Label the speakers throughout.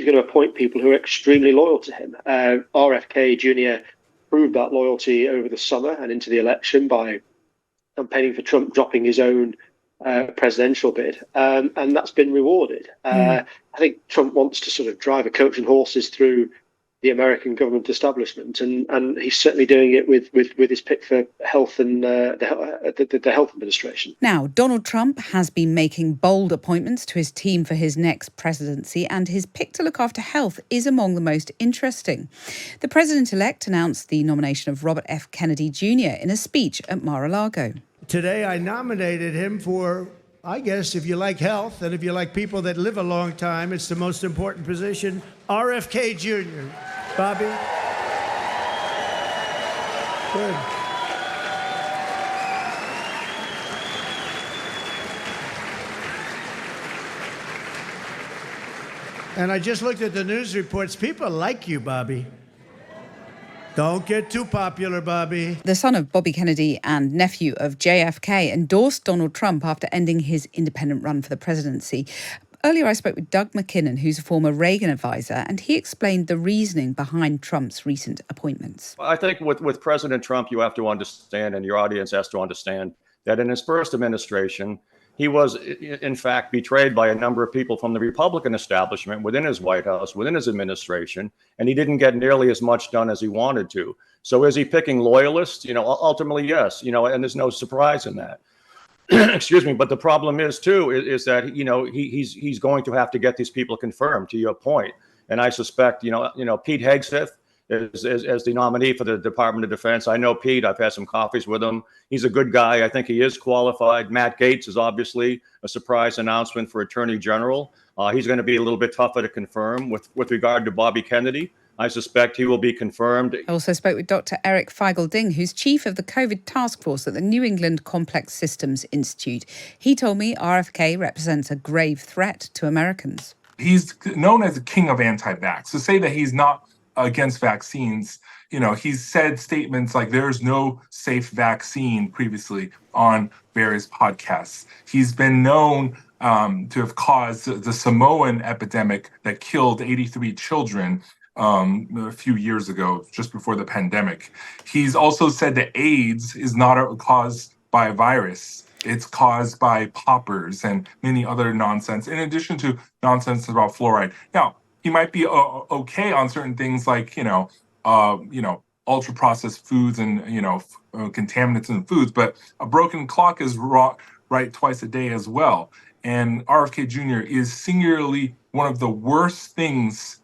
Speaker 1: going to appoint people who are extremely loyal to him. RFK Jr. proved that loyalty over the summer and into the election by campaigning for Trump dropping his own presidential bid, and that's been rewarded. I think Trump wants to sort of drive a coach and horses through the American government establishment, and he's certainly doing it with his pick for health and the health administration.
Speaker 2: Now, Donald Trump has been making bold appointments to his team for his next presidency, and his pick to look after health is among the most interesting. The president-elect announced the nomination of Robert F. Kennedy Jr. in a speech at Mar-a-Lago.
Speaker 3: Today, I nominated him for, I guess, if you like health and if you like people that live a long time, it's the most important position, RFK Jr. Bobby? Good. And I just looked at the news reports. People like you, Bobby. Don't get too popular, Bobby.
Speaker 2: The son of Bobby Kennedy and nephew of JFK endorsed Donald Trump after ending his independent run for the presidency. Earlier, I spoke with Doug McKinnon, who's a former Reagan advisor, and he explained the reasoning behind Trump's recent appointments.
Speaker 4: I think with President Trump, you have to understand, and your audience has to understand, that in his first administration, he was, in fact, betrayed by a number of people from the Republican establishment within his White House, within his administration, and he didn't get nearly as much done as he wanted to. So is he picking loyalists? Ultimately, yes, and there's no surprise in that. Excuse me. But the problem is, too, is that, he's going to have to get these people confirmed, to your point. And I suspect, Pete Hegseth as the nominee for the Department of Defense. I know Pete. I've had some coffees with him. He's a good guy. I think he is qualified. Matt Gaetz is obviously a surprise announcement for Attorney General. He's going to be a little bit tougher to confirm. With regard to Bobby Kennedy, I suspect he will be confirmed.
Speaker 2: I also spoke with Dr. Eric Feigl-Ding, who's chief of the COVID task force at the New England Complex Systems Institute. He told me RFK represents a grave threat to Americans.
Speaker 5: He's known as the king of anti-vax. To say that he's not against vaccines, he's said statements like there's no safe vaccine previously on various podcasts. He's been known to have caused the Samoan epidemic that killed 83 children a few years ago, just before the pandemic. He's also said that AIDS is not caused by a virus. It's caused by poppers and many other nonsense, in addition to nonsense about fluoride. Now, he might be okay on certain things like, ultra-processed foods and, contaminants in foods, but a broken clock is right twice a day as well. And RFK Jr. is singularly one of the worst things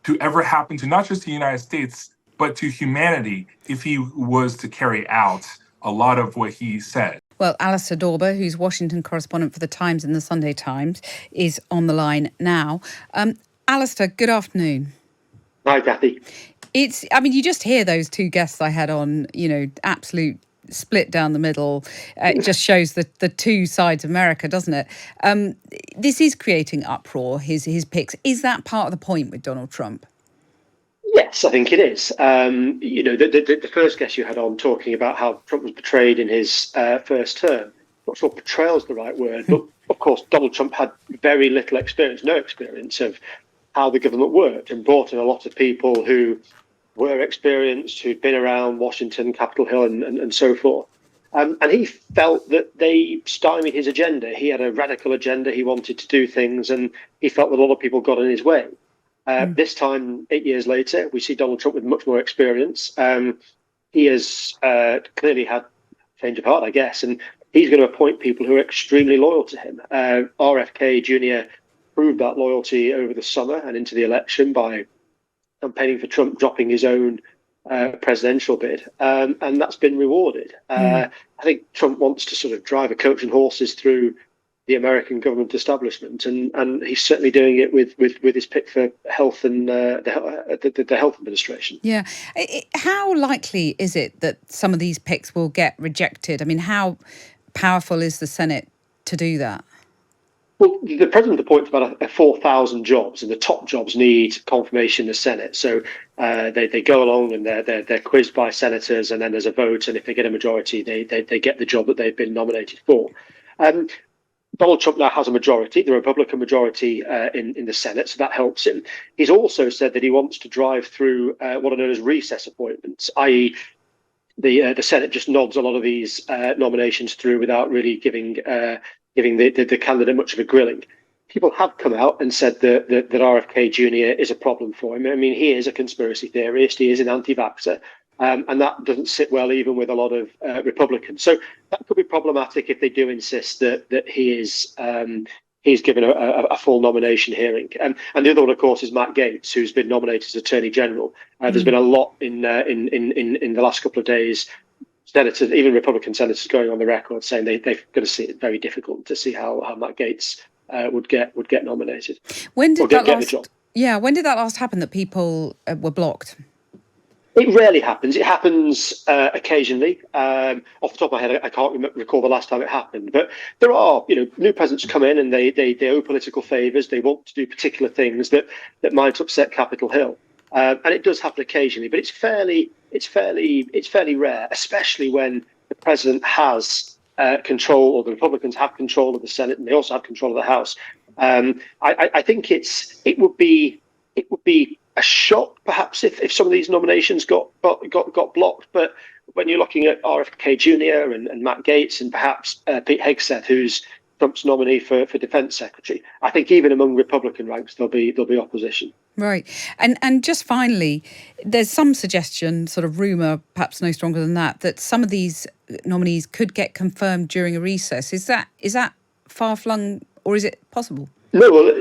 Speaker 5: to ever happen to not just the United States, but to humanity if he was to carry out a lot of what he said.
Speaker 2: Well, Alistair Dawber, who's Washington correspondent for The Times and The Sunday Times, is on the line now. Alistair, good afternoon.
Speaker 1: Hi, Kathy.
Speaker 2: You just hear those two guests I had on, absolute split down the middle. It just shows the two sides of America, doesn't it? This is creating uproar, his picks. Is that part of the point with Donald Trump?
Speaker 1: Yes, I think it is. The first guest you had on talking about how Trump was betrayed in his first term. I'm not sure betrayal is the right word, but of course, Donald Trump had very little experience, no experience of how the government worked, and brought in a lot of people who were experienced, who'd been around Washington, Capitol Hill, and so forth. And he felt that they stymied his agenda. He had a radical agenda. He wanted to do things, and he felt that a lot of people got in his way. This time, 8 years later, we see Donald Trump with much more experience. He has clearly had change of heart, I guess, and he's going to appoint people who are extremely loyal to him. RFK Jr. proved that loyalty over the summer and into the election by campaigning for Trump dropping his own presidential bid, and that's been rewarded. I think Trump wants to sort of drive a coach and horses through the American government establishment, and he's certainly doing it with his pick for health and the health administration.
Speaker 2: Yeah. How likely is it that some of these picks will get rejected? I mean, how powerful is the Senate to do that?
Speaker 1: Well, the president appoints about 4,000 jobs, and the top jobs need confirmation in the Senate. So they go along and they're quizzed by senators, and then there's a vote. And if they get a majority, they get the job that they've been nominated for. Donald Trump now has a majority, the Republican majority in the Senate, so that helps him. He's also said that he wants to drive through what are known as recess appointments, i.e., the Senate just nods a lot of these nominations through without really giving the candidate much of a grilling. People have come out and said that RFK Jr. is a problem for him. I mean, he is a conspiracy theorist. He is an anti-vaxxer. And that doesn't sit well even with a lot of Republicans. So that could be problematic if they do insist that he is he's given a full nomination hearing. And the other one, of course, is Matt Gaetz, who's been nominated as Attorney General. There's been a lot in the last couple of days. Senators, even Republican senators, going on the record saying they're going to see it very difficult to see how Matt Gaetz would get nominated.
Speaker 2: When did
Speaker 1: get the job.
Speaker 2: Yeah, when did that last happen that people were blocked?
Speaker 1: It rarely happens. It happens occasionally. Off the top of my head, I can't recall the last time it happened. But there are, new presidents come in and they owe political favours. They want to do particular things that might upset Capitol Hill, and it does happen occasionally. But it's fairly rare, especially when the president has control, or the Republicans have control of the Senate, and they also have control of the House. I think it would be a shock, perhaps, if some of these nominations got blocked. But when you're looking at RFK Jr. and Matt Gaetz and perhaps Pete Hegseth, who's Trump's nominee for Defense Secretary, I think even among Republican ranks there'll be opposition.
Speaker 2: Right. And just finally, there's some suggestion, sort of rumour, perhaps no stronger than that some of these nominees could get confirmed during a recess. Is that far-flung, or is it possible?
Speaker 1: No, well,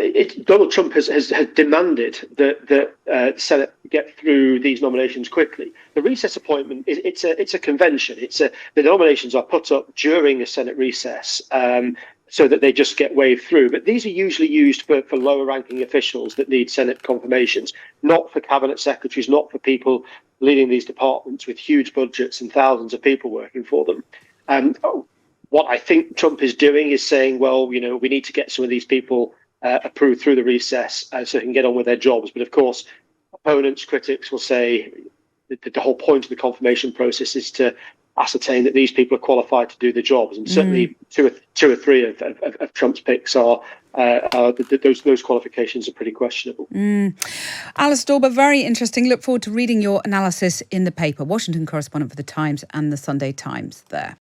Speaker 1: Donald Trump has demanded that the Senate get through these nominations quickly. The recess appointment it's a convention. The nominations are put up during a Senate recess, so that they just get waved through. But these are usually used for lower-ranking officials that need Senate confirmations, not for cabinet secretaries, not for people leading these departments with huge budgets and thousands of people working for them. What I think Trump is doing is saying, well, we need to get some of these people approved through the recess so they can get on with their jobs. But of course, opponents, critics will say that the whole point of the confirmation process is to ascertain that these people are qualified to do the jobs. And certainly two or three of Trump's picks are those qualifications are pretty questionable.
Speaker 2: Alistair Dawber, very interesting. Look forward to reading your analysis in the paper. Washington correspondent for The Times and The Sunday Times there.